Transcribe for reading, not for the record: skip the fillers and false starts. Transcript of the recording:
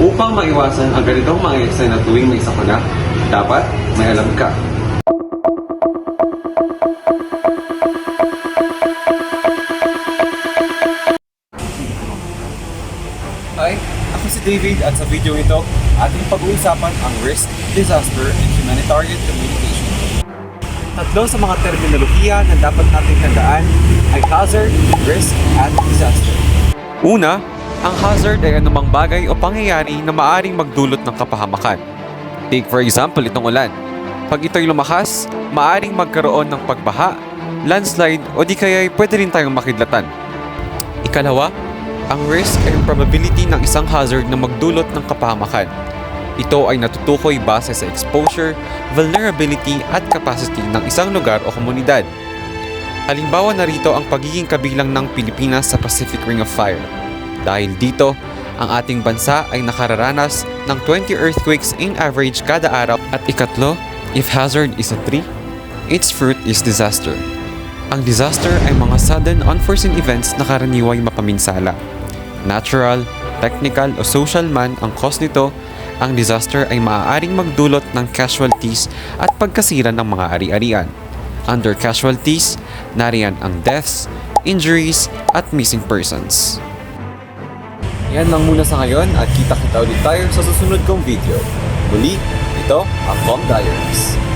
Upang maiwasan ang ganitong mga eksena tuwing may sakuna, dapat may alam ka. Hi, ako si David at sa video ito, ating pag-uusapan ang risk, disaster, and humanitarian communication. Tatlo sa mga terminolohiya na dapat nating tandaan ay hazard, risk, at disaster. Una, ang hazard ay anumang bagay o pangyayari na maaring magdulot ng kapahamakan. Take for example itong ulan. Pag ito'y lumakas, maaring magkaroon ng pagbaha, landslide o di kaya'y pwede rin tayong makidlatan. Ikalawa, ang risk ay ang probability ng isang hazard na magdulot ng kapahamakan. Ito ay natutukoy base sa exposure, vulnerability at capacity ng isang lugar o komunidad. Halimbawa narito ang pagiging kabilang ng Pilipinas sa Pacific Ring of Fire. Dahil dito, ang ating bansa ay nakararanas ng 20 earthquakes in average kada araw. At ikatlo, if hazard is a tree, its fruit is disaster. Ang disaster ay mga sudden unforeseen events na karaniwang mapaminsala. Natural, technical o social man ang cause nito, ang disaster ay maaaring magdulot ng casualties at pagkasira ng mga ari-arian. Under casualties, nariyan ang deaths, injuries at missing persons. Yan lang muna sa ngayon at kita-kita ulit tayo sa susunod kong video. Muli, ito ang Com Diaries.